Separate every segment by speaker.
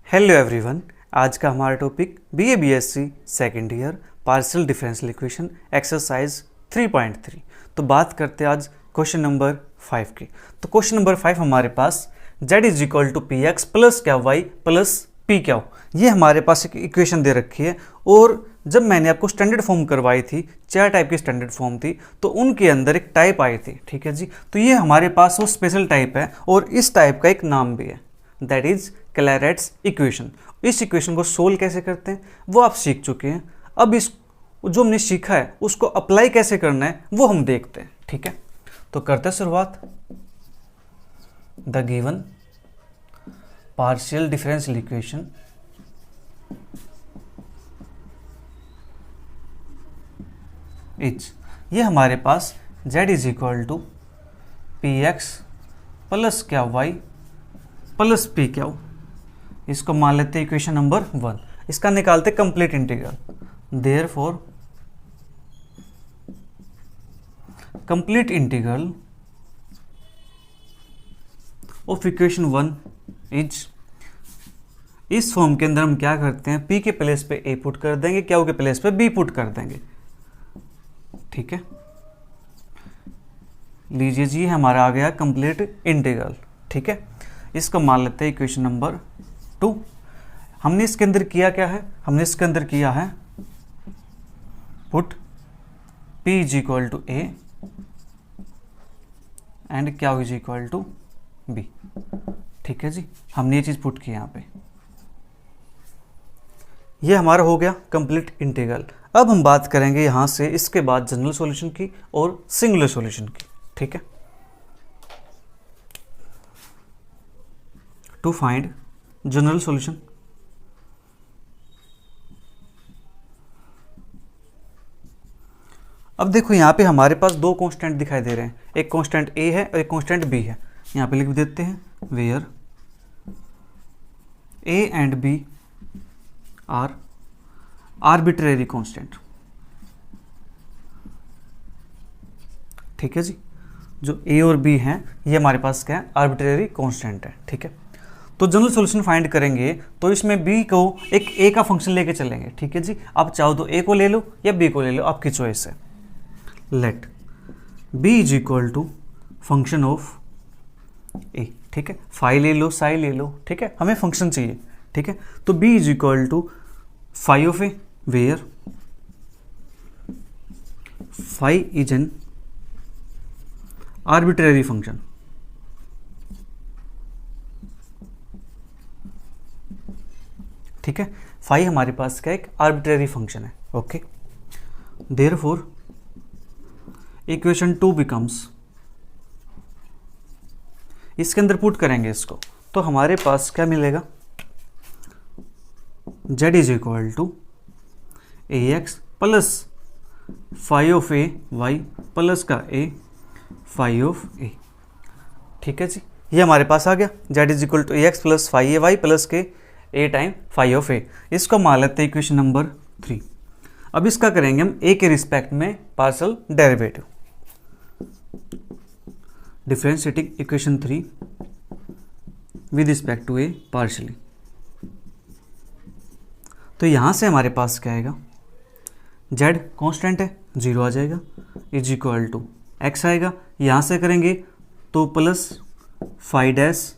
Speaker 1: Hello everyone. आज का हमारा topic BA BSc second year partial differential equation exercise 3.3। तो बात करते हैं आज क्वेश्चन नंबर 5 की। तो क्वेश्चन नंबर 5 हमारे पास z is equal to P x plus क्या वाई प्लस पी क्या, ये हमारे पास एक इक्वेशन दे रखी है। और जब मैंने आपको स्टैंडर्ड फॉर्म करवाई थी, 4 टाइप की स्टैंडर्ड फॉर्म थी, तो उनके अंदर एक टाइप आई थी। ठीक है जी, तो ये हमारे पास वो स्पेशल टाइप है और इस टाइप का एक नाम भी है, दैट इज क्लैरेट्स इक्वेशन। इस इक्वेशन को सोल्व कैसे करते हैं वो आप सीख चुके हैं। अब इस जो हमने सीखा है उसको अप्लाई कैसे करना है वो हम देखते हैं। ठीक है, तो करते हैं शुरुआत। The given partial differential equation is, ये हमारे पास z is equal to P x plus क्या वाई प्लस पी क्या, इसको मान लेते हैं इक्वेशन नंबर 1। इसका निकालते complete integral. Therefore complete integral of equation 1 is, इस फॉर्म के अंदर हम क्या करते हैं, p के प्लेस पे a पुट कर देंगे, क्या के प्लेस पे b पुट कर देंगे। ठीक है, लीजिए जी हमारा आ गया कंप्लीट इंटीग्रल। ठीक है, इसको मान लेते हैं इक्वेशन नंबर 2। हमने इसके अंदर किया क्या है, हमने इसके अंदर किया है put p is equal to a and q is equal to b। ठीक है जी, हमने ये चीज पुट की यहाँ पे, ये हमारा हो गया कंप्लीट इंटीग्रल। अब हम बात करेंगे यहाँ से इसके बाद जनरल सॉल्यूशन की और सिंगुलर सॉल्यूशन की। ठीक है, टू फाइंड जनरल सॉल्यूशन, अब देखो यहाँ पे हमारे पास दो कांस्टेंट दिखाई दे रहे हैं, एक कांस्टेंट a है और एक कांस्टेंट b है। यहाँ पे लिख देते हैं where a and b are arbitrary constant. ठीक है जी, जो a और b हैं ये हमारे पास क्या है, आर्बिट्रेरी कांस्टेंट है। ठीक है, तो जनरल सॉल्यूशन फाइंड करेंगे तो इसमें b को एक a का फंक्शन लेके चलेंगे। ठीक है जी, आप चाहो तो a को ले लो या b को ले लो, आपकी चॉइस है। Let b is equal to function of a। ठीक है, फाई ले लो, साई ले लो, ठीक है, हमें फंक्शन चाहिए। ठीक है, तो b is equal to phi of a where phi is an arbitrary function. ठीक है, फाई हमारे पास का एक आर्बिट्रेरी फंक्शन है। ओके, देयरफॉर इक्वेशन 2 बिकम्स, इसके अंदर पुट करेंगे इसको तो हमारे पास क्या मिलेगा, z is equal to a x plus phi of a Y plus का a फाई ऑफ a। ठीक है जी, ये हमारे पास आ गया z is equal to a x plus phi a Y plus के a time phi of a। इसको मान लेते हैं इक्वेशन नंबर 3। अब इसका करेंगे हम a के रिस्पेक्ट में partial derivative. Differentiating equation 3 with respect to a partially. तो यहां से हमारे पास क्या आएगा, z कांस्टेंट है 0 आ जाएगा, इज इक्वल टू x आएगा, यहां से करेंगे तो plus phi dash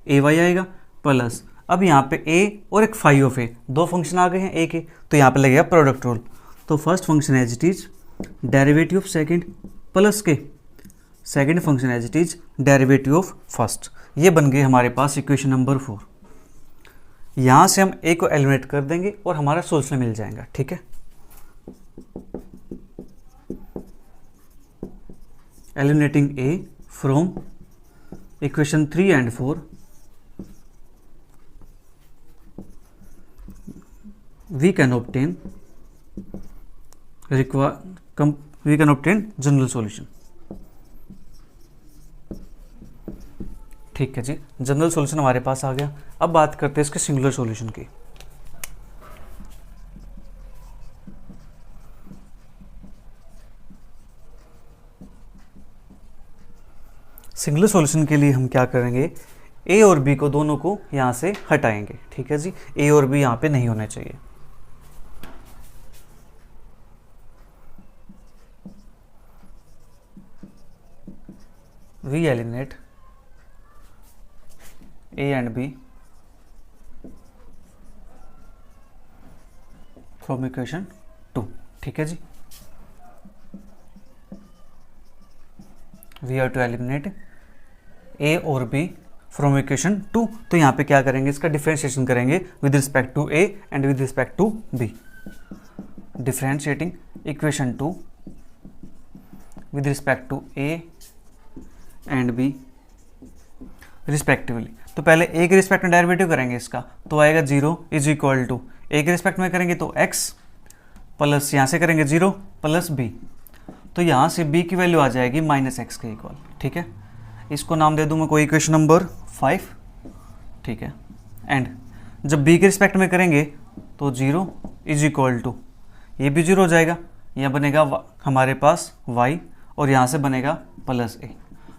Speaker 1: A Y आएगा प्लस, अब यहाँ पे a और एक फाई ऑफ a, दो फंक्शन आ गए हैं a के, तो यहाँ पे लगेगा प्रोडक्ट रूल। तो first function as it is derivative of second plus के second function as it is derivative of first. ये बन गई हमारे पास इक्वेशन नंबर 4। यहाँ से हम a को एलिमिनेट कर देंगे और हमारा सोल्यूशन मिल जाएगा। ठीक है, eliminating a from equation 3 and 4, we can obtain general solution. ठीक है जी, जनरल सॉल्यूशन हमारे पास आ गया। अब बात करते हैं इसके सिंगुलर सॉल्यूशन की। सिंगुलर सॉल्यूशन के लिए हम क्या करेंगे, ए और बी को दोनों को यहाँ से हटाएंगे, ठीक है जी। ए और बी यहाँ पे नहीं होने चाहिए। We eliminate a and b from equation 2, ठीक है जी। We are to eliminate a और बी फ्रॉम इक्वेशन 2। तो यहाँ पे क्या करेंगे, इसका डिफरेंशिएशन करेंगे with respect to a and with respect to b. Differentiating equation 2 with respect to a and b respectively. तो पहले ए के रिस्पेक्ट में डेरिवेटिव करेंगे इसका, तो आएगा 0 इज इक्वल टू ए के रिस्पेक्ट में करेंगे तो x प्लस यहाँ से करेंगे 0 प्लस बी। तो यहाँ से b की वैल्यू आ जाएगी -x के इक्वल, ठीक है। इसको नाम दे दूँ मैं कोई इक्वेशन नंबर 5, ठीक है। एंड जब b के रिस्पेक्ट में करेंगे तो 0 इज इक्वल टू ये भी 0 हो जाएगा, यहाँ बनेगा हमारे पास y और यहाँ से बनेगा प्लस a।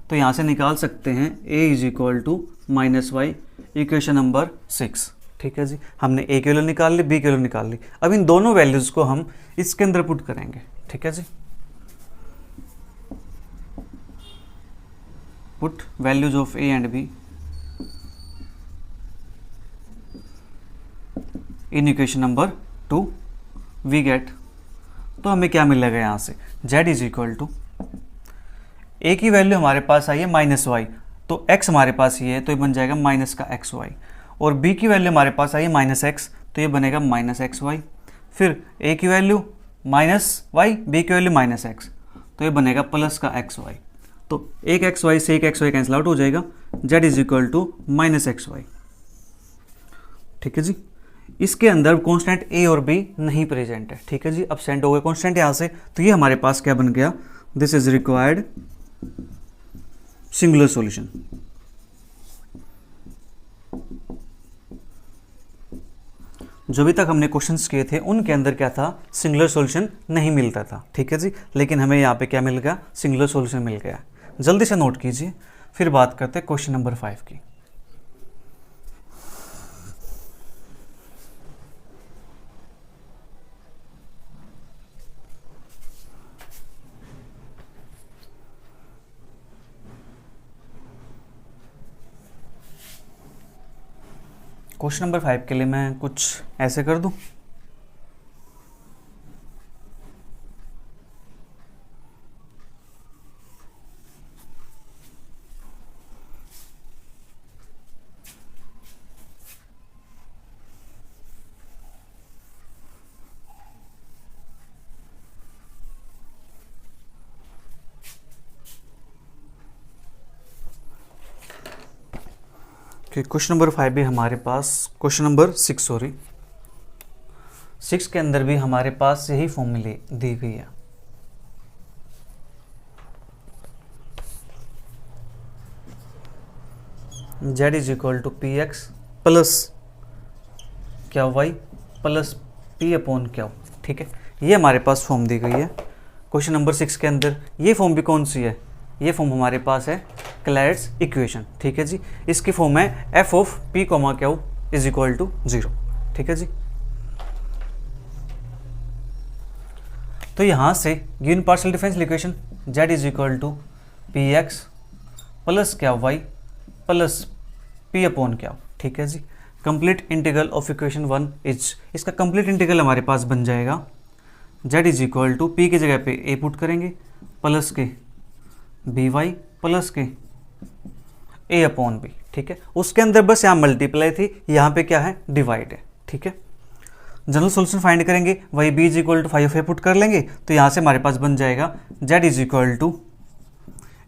Speaker 1: तो यहाँ से निकाल सकते हैं a is equal to -y, equation number 6, ठीक है जी। हमने a की वैल्यू निकाल ली, b की वैल्यू निकाल ली। अब इन दोनों वैल्यूज़ को हम इसके अंदर पुट करेंगे, ठीक है जी। Put values of a and b in equation number 2, we get, तो हमें क्या मिलेगा यहाँ से, z is equal to a की वैल्यू हमारे पास आई है -y, तो x हमारे पास ये है तो ये बन जाएगा माइनस का xy, और b की वैल्यू हमारे पास आई है -x, तो ये बनेगा -xy। फिर a की वैल्यू -y, b की वैल्यू -x, तो ये बनेगा प्लस का xy। तो एक xy से एक xy कैंसिल आउट हो जाएगा, z is equal to -xy, ठीक है जी। इसके अंदर कांस्टेंट a और b नहीं प्रेजेंट है, ठीक है जी। एब्सेंट हो गए कांस्टेंट यहाँ से, तो ये हमारे पास क्या बन गया, this is required singular solution. जो भी तक हमने क्वेश्चंस किए थे उनके अंदर क्या था, सिंगुलर सॉल्यूशन नहीं मिलता था, ठीक है जी। लेकिन हमें यहाँ पे क्या मिल गया, सिंगुलर सॉल्यूशन मिल गया। जल्दी से नोट कीजिए, फिर बात करते हैं क्वेश्चन नंबर 5 की। क्वेश्चन नंबर 5 के लिए मैं कुछ ऐसे कर दूं, कि क्वेश्चन नंबर 5 भी हमारे पास, क्वेश्चन नंबर 6 सॉरी 6 के अंदर भी हमारे पास यही फॉर्मूले दी गई है। z is equal to P x plus क्या वाई प्लस पी अपॉन क्या, ठीक है। ये हमारे पास फॉर्म दी गई है क्वेश्चन नंबर 6 के अंदर। ये फॉर्म भी कौन सी है, ये फॉर्म हमारे पास है क्लैड्स इक्वेशन, ठीक है जी। इसकी फॉर्म है F of P comma Q is equal to 0, ठीक है जी। तो यहाँ से given partial differential equation z is equal to P x plus क्या वाई प्लस पी अपॉन क्या, ठीक है जी। Complete integral of equation 1 is, इसका कंप्लीट इंटीग्रल हमारे पास बन जाएगा z is equal to P की जगह पे a पुट करेंगे प्लस के बी वाई प्लस के a अपॉन बी, ठीक है। उसके अंदर बस यहाँ मल्टीप्लाई थी, यहाँ पे क्या है, डिवाइड है, ठीक है। जनरल सॉल्यूशन फाइंड करेंगे, वही b is equal to 5 put कर लेंगे, तो यहाँ से हमारे पास बन जाएगा z is equal to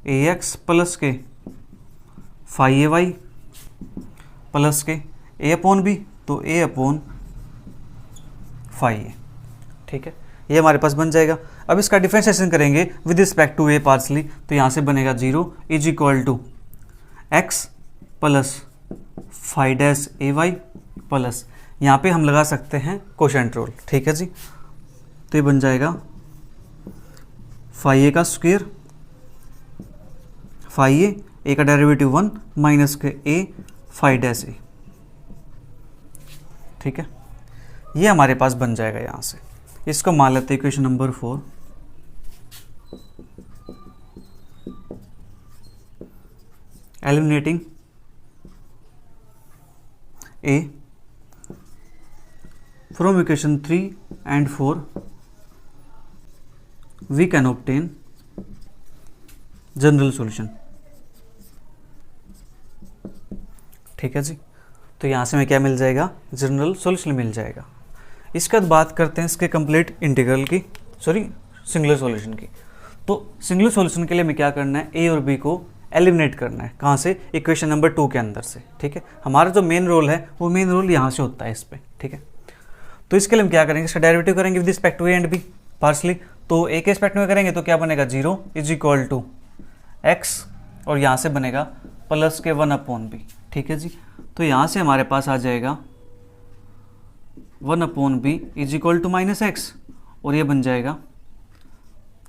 Speaker 1: a x plus के 5ay प्लस के a अपॉन बी, तो a अपॉन 5a, ठीक है। ये हमारे पास बन जाएगा। अब इसका डिफरेंशिएशन करेंगे with respect to a partially, तो यहाँ से बनेगा 0 is equal to x plus 5-ay plus, यहाँ पे हम लगा सकते हैं कोशेंट रूल, ठीक है जी। तो ये बन जाएगा 5a का स्क्वायर 5a ए का डेरिवेटिव 1 माइनस के ए फाइव डैश ए, ठीक है। ये हमारे पास बन जाएगा यहाँ से। इसको मान लेते हैं equation number 4। Eliminating A from equation 3 and 4 we can obtain general solution, ठीक है जी। तो यहाँ से हमें क्या मिल जाएगा, जनरल सॉल्यूशन मिल जाएगा। इसके बाद बात करते हैं इसके कंप्लीट इंटीग्रल की, सॉरी सिंगुलर सॉल्यूशन की। तो सिंगुलर सॉल्यूशन के लिए हमें क्या करना है, ए और बी को एलिमिनेट करना है। कहाँ से, इक्वेशन नंबर 2 के अंदर से, ठीक है। हमारा जो मेन रोल है वो मेन रोल यहाँ से होता है इस पर, ठीक है। तो इसके लिए हम क्या करेंगे, इसका डेरिवेटिव करेंगे with respect to a and b partially. तो ए के रिस्पेक्ट में करेंगे तो क्या बनेगा, 0 इज इक्वल टू एक्स, और यहाँ से बनेगा प्लस के 1 अपॉन बी, ठीक है जी। तो यहाँ से हमारे पास आ जाएगा 1 upon b is equal to minus x, और ये बन जाएगा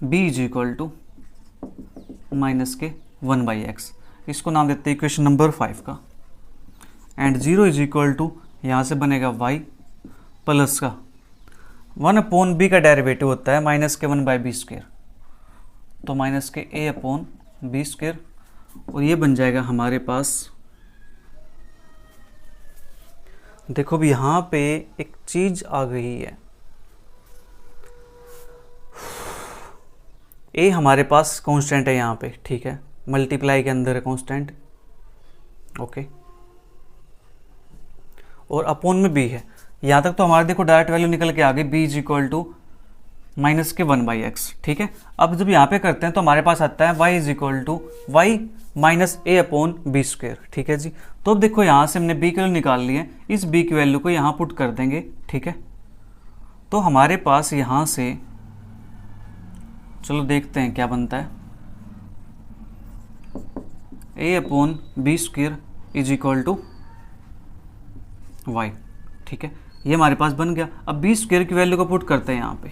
Speaker 1: b is equal to minus के 1 बाई एक्स। इसको नाम देते हैं इक्वेशन नंबर 5 का। एंड 0 इज इक्वल टू यहाँ से बनेगा वाई प्लस का 1 अपॉन बी का डेरिवेटिव होता है माइनस के 1 बाई बी स्क्वेयर, तो माइनस के ए अपॉन बी स्क्वेयर, और ये बन जाएगा हमारे पास। देखो भी यहाँ पे एक चीज आ गई है, ए हमारे पास कांस्टेंट है यहाँ पे, ठीक है, मल्टीप्लाई के अंदर है कांस्टेंट, ओके, और अपॉन में बी है। यहाँ तक तो हमारे देखो डायरेक्ट वैल्यू निकल के आ गई, b is equal to minus के 1 बाई एक्स, ठीक है। अब जब यहाँ पे करते हैं तो हमारे पास आता है y is equal to y minus a upon B square, ठीक है जी। तो अब देखो यहाँ से हमने बी की वैल्यू निकाल ली है, इस बी की वैल्यू को यहाँ पुट कर देंगे, ठीक है। तो हमारे पास यहाँ से चलो देखते हैं क्या बनता है, A upon B square is equal to Y, ठीक है। ये हमारे पास बन गया। अब बी स्क्वेयर की वैल्यू को पुट करते हैं यहाँ पे,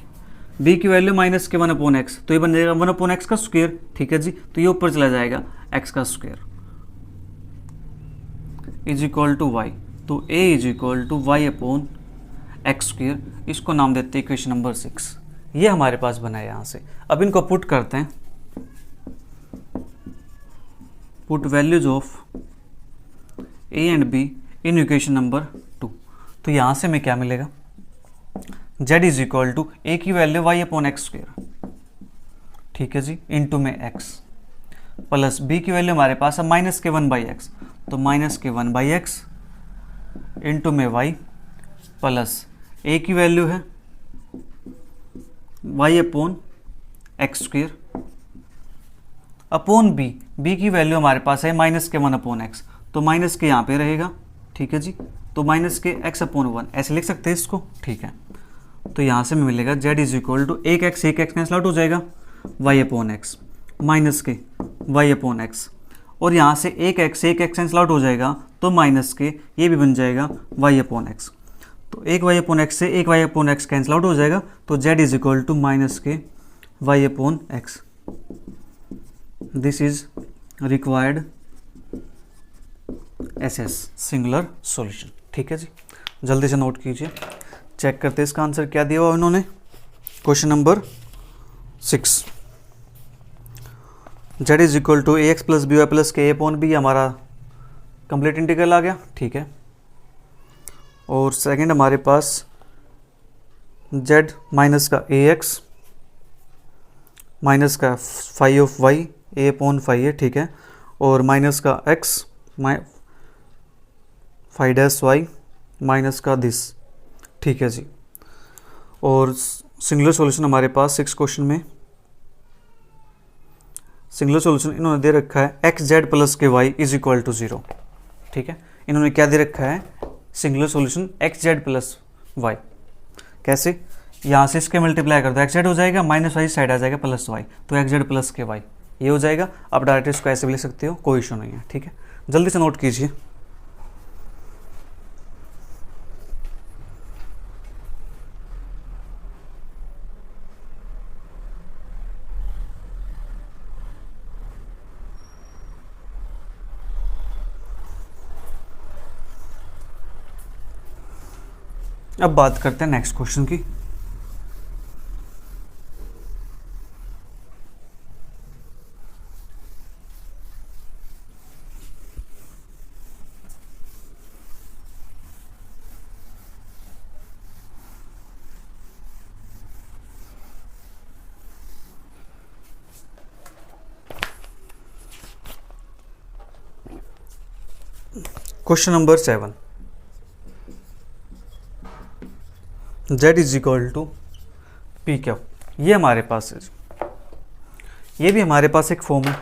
Speaker 1: बी की वैल्यू माइनस के 1 अपॉन एक्स, तो ये बन जाएगा 1 अपॉन एक्स का स्क्वेयर, ठीक है जी। तो ये ऊपर चला जाएगा एक्स का square is equal to Y, तो A is equal to Y upon x square. इसको नाम देते हैं इक्वेशन नंबर 6। ये हमारे पास बना है यहाँ से। अब इनको पुट करते हैं, put values of a and b in equation number 2। तो यहाँ से हमें क्या मिलेगा, z is equal to a की value y upon x square, ठीक है जी, इंटू में x, प्लस बी की वैल्यू हमारे पास है माइनस के 1 बाई एक्स, तो माइनस के 1 बाई एक्स इंटू में y, प्लस ए की वैल्यू है y upon x square upon b, b की वैल्यू हमारे पास है माइनस के 1 अपॉन एक्स, तो माइनस के यहाँ पे रहेगा, ठीक है जी। तो माइनस के x अपॉन 1 ऐसे लिख सकते हैं इसको, ठीक है। तो यहाँ से हमें मिलेगा z इज इक्वल टू एक एक्स कैंसिल आउट हो जाएगा, y अपॉन एक्स माइनस के y अपॉन एक्स, और यहाँ से एक एक्स कैंसिल आउट हो जाएगा, तो माइनस के ये भी बन जाएगा y अपॉन एक्स। तो एक y अपॉन एक्स से एक y upon x cancel out हो जाएगा, तो z is equal to minus के y upon x. This is required SS singular solution, ठीक है जी। जल्दी से नोट कीजिए, चेक करते हैं इसका आंसर क्या दिया हुआ उन्होंने। Question number 6, z is equal to a x plus b Y plus के ए अपॉन बी, हमारा कंप्लीट इंटीग्रल आ गया, ठीक है। और सेकंड हमारे पास z माइनस का ए एक्स माइनस का five of y a upon five है, ठीक है, और माइनस का x five dash y minus का दिस, ठीक है जी। और सिंगुलर सॉल्यूशन हमारे पास 6 क्वेश्चन में सिंगुलर सॉल्यूशन इन्होंने दे रखा है एक्स जेड प्लस के वाई इज इक्वल टू 0, ठीक है। इन्होंने क्या दे रखा है, singular solution x z plus y. कैसे, यहाँ से इसके मल्टीप्लाई कर दो, एक्स जेड हो जाएगा, माइनस वाई साइड आ जाएगा प्लस वाई, तो एक्स जेड प्लस के वाई ये हो जाएगा। आप डायरेक्ट इसको ऐसे भी लिख सकते हो, कोई इशू नहीं है, ठीक है। जल्दी से नोट कीजिए। अब बात करते हैं नेक्स्ट क्वेश्चन की। Question number 7, Z is equal to P q. ये हमारे पास है, ये भी हमारे पास एक फॉर्म है।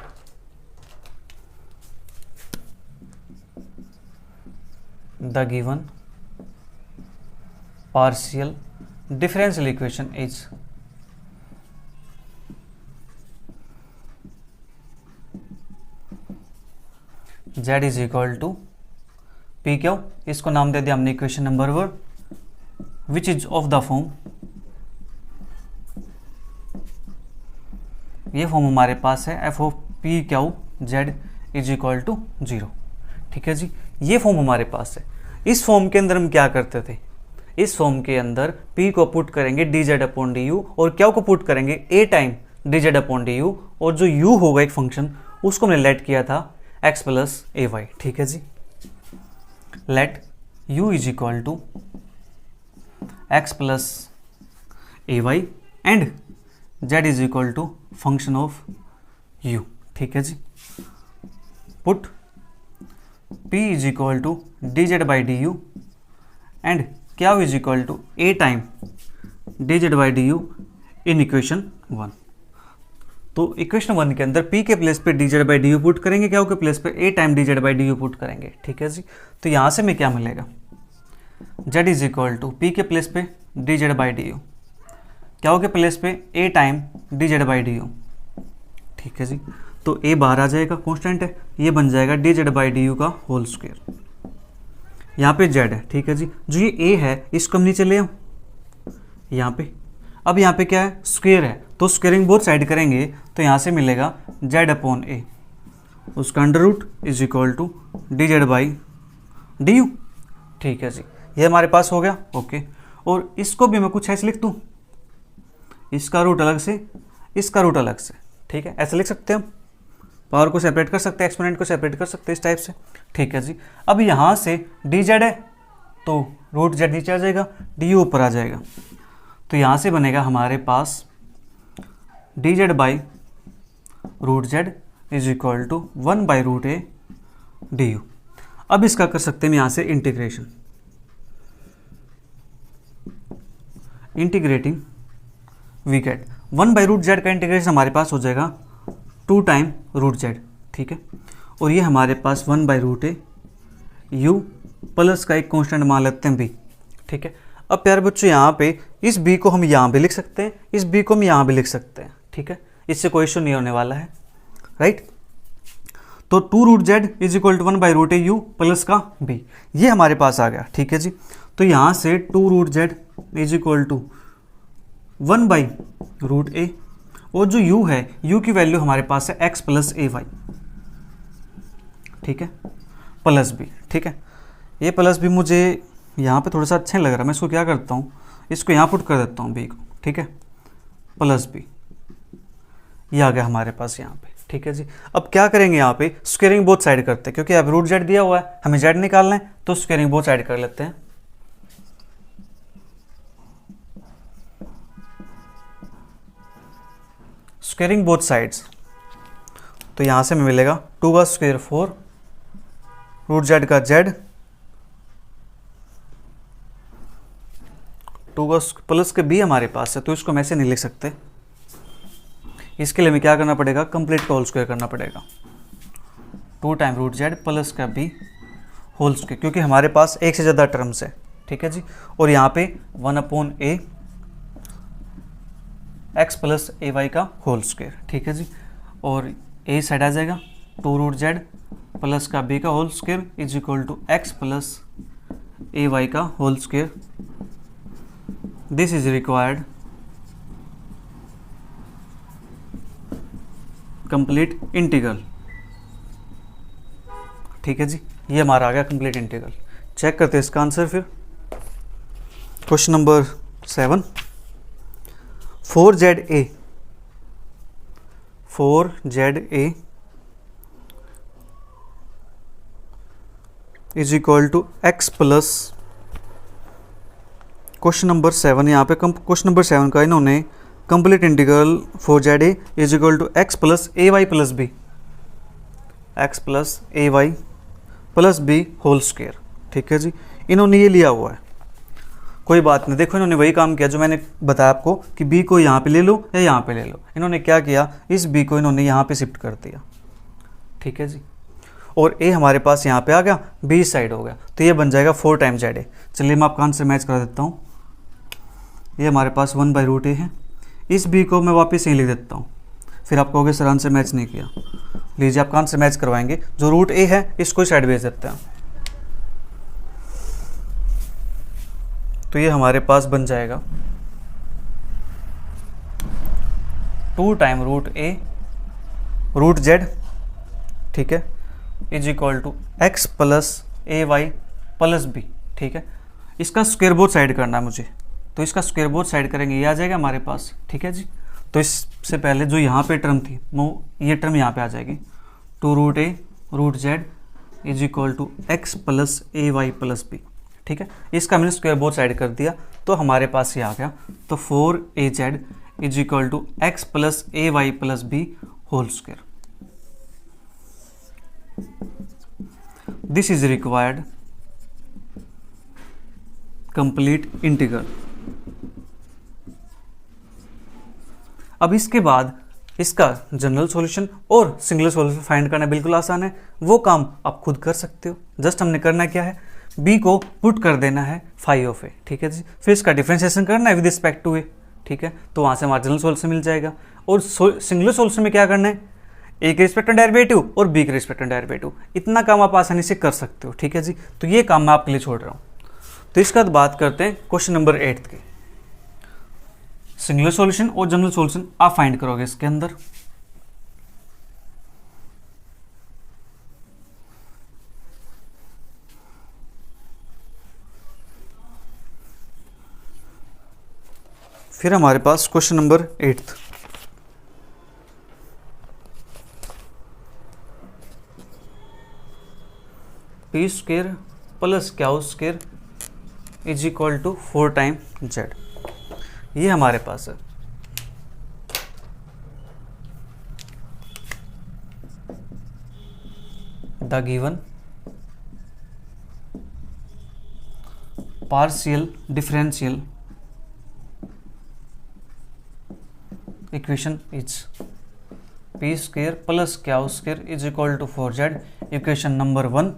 Speaker 1: The given partial differential equation is Z is equal to P Q. इसको नाम दे दिया हमने equation number 1, which is of the form, ये फॉर्म हमारे पास है F of P Q Z is equal to 0। ठीक है जी, ये फॉर्म हमारे पास है। इस फॉर्म के अंदर हम क्या करते थे, इस फॉर्म के अंदर p को पुट करेंगे D Z upon D you और क्या को पुट करेंगे a time D Z upon D you, और जो u होगा एक फंक्शन उसको हमने लेट किया था x प्लस ए वाई। ठीक है जी, let u is equal to x plus A y and z is equal to function of u। ठीक है जी, put p is equal to D Z by D u and q is equal to a time D Z by D u in equation 1। तो equation 1 के अंदर p के place पे D Z by D you put करेंगे, क्या के place पे a time D Z by D you put करेंगे। ठीक है जी, तो यहाँ से हमें क्या मिलेगा, z is equal to P के प्लेस पे D Z by D U, क्या के प्लेस पे a time D Z by D U. ठीक है जी, तो a बाहर आ जाएगा, कांस्टेंट है, ये बन जाएगा D Z by D you का होल स्क्वायर। यहाँ पे z है। ठीक है जी, जो ये a है इसको हम नीचे ले आओ यहाँ पे। अब यहाँ पे क्या है, स्क्वायर है, तो स्क्वायरिंग बोथ साइड करेंगे तो यहाँ से मिलेगा z अपॉन a, उसका under root is equal to D Z by D U. ठीक है जी, ये हमारे पास हो गया। ओके, और इसको भी मैं कुछ ऐसे लिख दूँ, इसका रूट अलग से, इसका रूट अलग से। ठीक है, ऐसे लिख सकते हैं हम, पावर को सेपरेट कर सकते हैं, एक्सपोनेंट को सेपरेट कर सकते हैं इस टाइप से। ठीक है जी, अब यहाँ से डी जेड है तो रूट जेड नीचे आ जाएगा, डी यू ऊपर आ जाएगा, तो यहाँ से बनेगा हमारे पास d Z by root Z is equal to 1 by root a d u. अब इसका कर सकते हैं यहाँ से integration, integrating we get 1 by root z का इंटीग्रेशन हमारे पास हो जाएगा 2 टाइम रूट जेड। ठीक है, और ये हमारे पास 1 by root A U plus का एक कांस्टेंट मान लेते हैं बी। ठीक है, अब प्यारे बच्चों यहाँ पे इस b को हम यहाँ भी लिख सकते हैं, इस b को हम यहाँ भी लिख सकते हैं। ठीक है, इससे कोई इशू नहीं होने वाला है, राइट। तो 2 root Z is equal to 1 by root A U plus का b, ये हमारे पास आ गया। ठीक है जी, तो यहाँ से 2 root Z is equal to 1 by root a, और जो u है, u की वैल्यू हमारे पास है x प्लस ए वाई। ठीक है, प्लस b। ठीक है, ये प्लस b मुझे यहाँ पे थोड़ा सा अच्छा नहीं लग रहा, मैं इसको क्या करता हूँ, इसको यहाँ पुट कर देता हूँ b को। ठीक है, प्लस b, ये आ गया हमारे पास यहाँ पे। ठीक है जी, अब क्या करेंगे, यहाँ पे स्क्वायरिंग बोथ साइड करते हैं, क्योंकि अब रूट जेड दिया हुआ है, हमें जेड निकालना है, तो स्क्वायरिंग बोथ साइड कर लेते हैं। स्क्वायरिंग बोथ साइड्स, तो यहाँ से हमें मिलेगा 2 का स्क्वायर 4 रूट जेड का जेड, 2 का प्लस के b हमारे पास है, तो इसको हम ऐसे नहीं लिख सकते। इसके लिए हमें क्या करना पड़ेगा, कंप्लीट का होल स्क्वायर करना पड़ेगा, 2 टाइम रूट जेड प्लस का b होल स्क्वायर, क्योंकि हमारे पास एक से ज़्यादा टर्म्स है। ठीक है जी, और यहाँ पे 1 upon a x plus A y का होल स्क्वायर। ठीक है जी, और a साइड आ जाएगा, 2 रूट जेड प्लस का b का whole square is equal to x plus A y का whole square. This is required complete integral. ठीक है जी, ये हमारा आ गया कंप्लीट इंटीग्रल। चेक करते हैं इसका आंसर फिर। Question number 7, 4ZA is equal to x plus, question number 7 यहाँ पे क्वेश्चन नंबर 7 का इन्होंने complete integral 4ZA is equal to x plus AY plus B, X plus AY plus B whole square. ठीक है जी, इन्होंने ये लिया हुआ है, कोई बात नहीं। देखो इन्होंने वही काम किया जो मैंने बताया आपको कि बी को यहाँ पे ले लो या यहाँ पे ले लो। इन्होंने क्या किया, इस बी को इन्होंने यहाँ पे शिफ्ट कर दिया। ठीक है जी, और ए हमारे पास यहाँ पे आ गया, बी साइड हो गया, तो ये बन जाएगा 4 टाइम्स ZA। चलिए मैं आपका आंसर मैच करा देता हूँ। ये हमारे पास 1/√A है, इस बी को मैं वापस यहीं लिख देता हूँ, फिर आप कहोगे सर आंसर मैच नहीं किया। लीजिए आपका आंसर मैच करवाएंगे, जो √A है इसको साइड भेज देते हैं, तो ये हमारे पास बन जाएगा 2 टाइम √A √Z, ठीक है, is equal to x plus AY plus B. ठीक है, इसका स्क्वायर बोथ साइड करना है मुझे, तो इसका स्क्वायर बोथ साइड करेंगे, ये आ जाएगा हमारे पास। ठीक है जी, तो इससे पहले जो यहाँ पे टर्म थी वो ये टर्म यहाँ पे आ जाएगी, 2√A √Z is equal to x plus AY plus B. ठीक है, इसका मैंने स्क्वायर बोथ साइड कर दिया, तो हमारे पास ये आ गया, तो 4AZ is equal to x plus AY plus B whole square. This is required complete integral. अब इसके बाद इसका जनरल सॉल्यूशन और सिंगुलर सॉल्यूशन फाइंड करना बिल्कुल आसान है, वो काम आप खुद कर सकते हो। जस्ट हमने करना क्या है, बी को पुट कर देना है फाई ऑफ ए। ठीक है जी, फिर इसका डिफरेंशिएशन करना है विद रिस्पेक्ट टू ए। ठीक है, तो वहाँ से हमारा जनरल सॉल्यूशन मिल जाएगा। और सिंगुलर सॉल्यूशन में क्या करना है, ए के रिस्पेक्ट में डेरिवेटिव और बी के रिस्पेक्ट में डेरिवेटिव, इतना काम आप आसानी से कर सकते हो। ठीक है जी, तो ये काम मैं आपके लिए छोड़ रहा हूँ। तो इसके बाद बात करते हैं क्वेश्चन नंबर 8 की। सिंगुलर सॉल्यूशन और जनरल सॉल्यूशन आप फाइंड करोगे इसके अंदर। फिर हमारे पास question number 8, p square plus q square is equal to 4 time Z। ये हमारे पास है। The given partial differential equation is p square plus q square is equal to 4Z। Equation number 1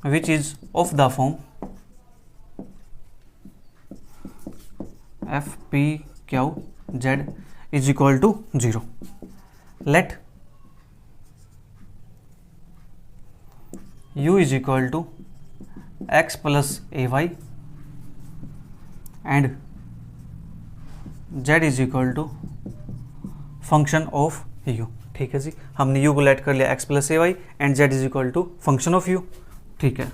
Speaker 1: which is of the form f p q z is equal to 0. Let u is equal to x plus ay and z is equal to function of u। ठीक है जी, हमने u को late कर लिया x plus ay and z is equal to function of u। ठीक है,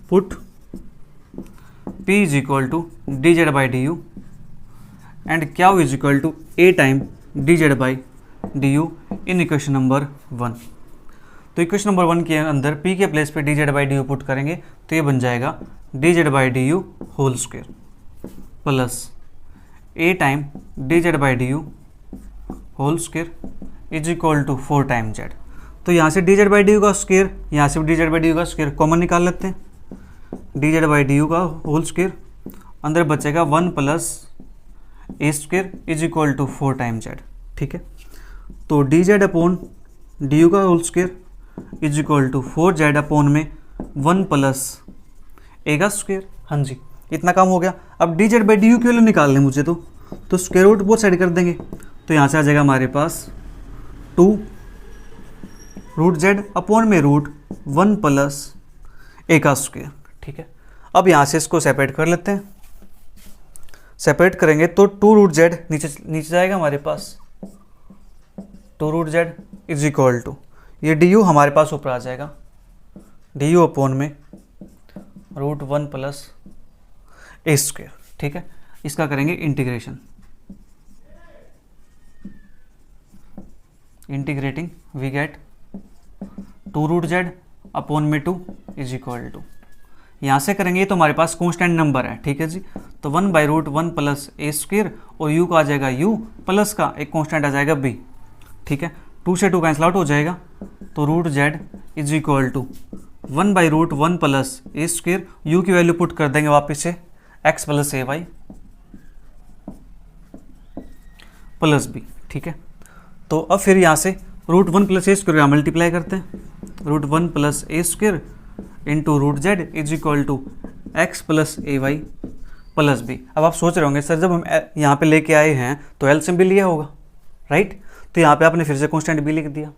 Speaker 1: put p is equal to dz by du and q is equal to a time dz by du in equation number 1। तो equation number 1 के अंदर p के place पे dz by du put करेंगे, तो ये बन जाएगा dz by du whole square plus a time dz by du whole square is equal to 4 time z। तो यहाँ से dz बाई डी का स्क्वायर, यहाँ से dz बाई डी का स्क्वायर कॉमन निकाल लेते हैं। dz बाई डी का होल स्क्वायर, अंदर बचेगा 1 plus A square is equal to 4 time z। ठीक है, तो dz अपॉन डी का whole square is equal to 4z upon में 1 प्लस ए का स्क्वायर। हाँ जी, इतना काम हो गया। अब dz बाई डी की वैल्यू निकालने मुझे, तो स्क्वायर रूट बोथ साइड कर देंगे, तो यहाँ से आ जाएगा हमारे पास 2 रूट z अपॉन में रूट 1 प्लस ए का स्क्वायर। ठीक है, अब यहाँ से इसको सेपरेट कर लेते हैं। सेपरेट करेंगे तो 2 रूट z नीचे जाएगा हमारे पास, 2 root z is equal to ये डी यू हमारे पास ऊपर आ जाएगा, डी यू अपॉन में √1 प्लस ए स्क्वायर, ठीक है। इसका करेंगे integration, integrating we get 2√z upon में 2 इज इक्वल टू, यहाँ से करेंगे ये तो हमारे पास कांस्टेंट नंबर है, ठीक है जी। तो 1/√1 प्लस ए स्क्वायर और u का आ जाएगा u प्लस का एक कांस्टेंट आ जाएगा b, ठीक है। 2 से 2 कैंसिल आउट हो जाएगा, तो √z is equal to 1/√1 plus A square, u की वैल्यू पुट कर देंगे वापस से x प्लस ए वाई प्लस b, ठीक है। तो अब फिर यहाँ से √1 प्लस ए स्क्वायर का मल्टीप्लाई करते हैं, √1 plus A square into √z is equal to x plus A Y plus B. अब आप सोच रहे होंगे सर जब हम यहाँ पे लेके आए हैं तो एलसीएम भी लिया होगा, राइट। तो यहाँ पे आपने फिर से कांस्टेंट बी लिख दिया,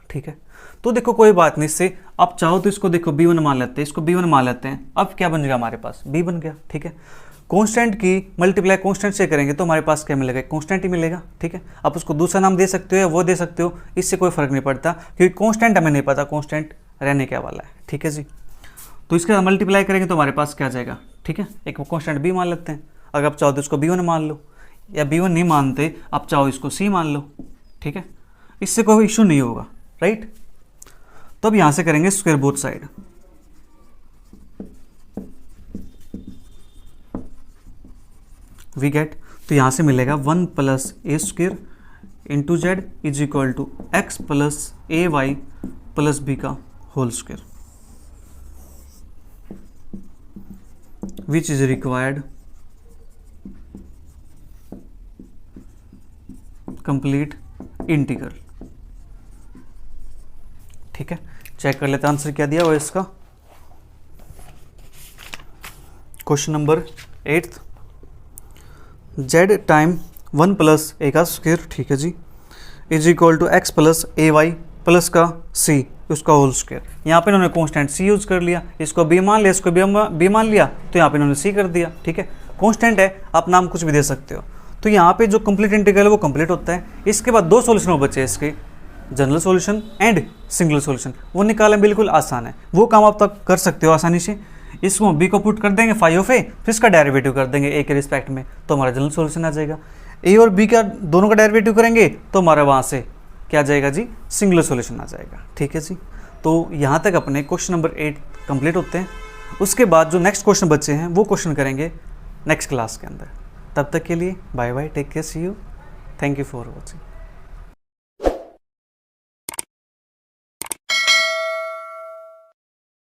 Speaker 1: ठीक है। तो देखो कोई बात नहीं, इससे आप चाहो तो इसको देखो b1 मान लेते हैं, इसको b1 मान लेते हैं। अब क्या बन गया हमारे पास, b बन गया, ठीक है। कांस्टेंट की मल्टीप्लाई कांस्टेंट से करेंगे तो हमारे पास क्या मिलेगा, कांस्टेंट ही मिलेगा, ठीक है। आप उसको दूसरा नाम दे सकते हो या वो दे सकते हो, इससे कोई फर्क नहीं पड़ता, क्योंकि कांस्टेंट हमें नहीं पता कांस्टेंट रहने क्या वाला है, ठीक है जी। तो इसके मल्टीप्लाई करेंगे तो हमारे पास क्या आ जाएगा, ठीक है। एक कांस्टेंट b मान लेते हैं, अगर आप चाहो तो इसको b1 मान लो, या b1 नहीं मानते आप चाहो इसको c मान लो, ठीक है। इससे कोई इशू नहीं होगा, राइट। तो अब यहाँ से करेंगे square both side, we get, तो यहाँ से मिलेगा 1 plus A square into z is equal to x plus A Y plus b का whole square, which is required complete integral, ठीक है। चेक कर लेते हैं आंसर क्या दिया हुआ इसका। Question number 8, z time 1 plus a का स्क्वायर, ठीक है जी, is equal to x plus A Y plus का c उसका होल स्क्वायर। यहाँ पे इन्होंने कांस्टेंट c यूज कर लिया, इसको b मान लिया, इसको b मान लिया, तो यहाँ पे इन्होंने c कर दिया, ठीक है। कांस्टेंट है, आप नाम कुछ भी दे सकते हो। तो यहाँ पे जो कंप्लीट इंटीग्रल है वो कंप्लीट होता है। इसके बाद 2 सॉल्यूशन और बचे इसके, general solution and single solution, वो निकालना बिल्कुल आसान है, वो काम आप तक कर सकते हो आसानी से। इसको b को पुट कर देंगे फाई ऑफ ए, फिर इसका डेरिवेटिव कर देंगे a के रिस्पेक्ट में, तो हमारा जनरल सॉल्यूशन आ जाएगा। a और b का दोनों का डेरिवेटिव करेंगे तो हमारा वहाँ से क्या आ जाएगा जी, सिंगुलर सॉल्यूशन आ जाएगा, ठीक है जी। तो यहाँ तक अपने क्वेश्चन नंबर 8 कंप्लीट होते हैं। उसके बाद जो नेक्स्ट क्वेश्चन बचे हैं वो क्वेश्चन करेंगे नेक्स्ट क्लास के अंदर। तब तक के लिए bye bye, take care, see you, thank you for watching.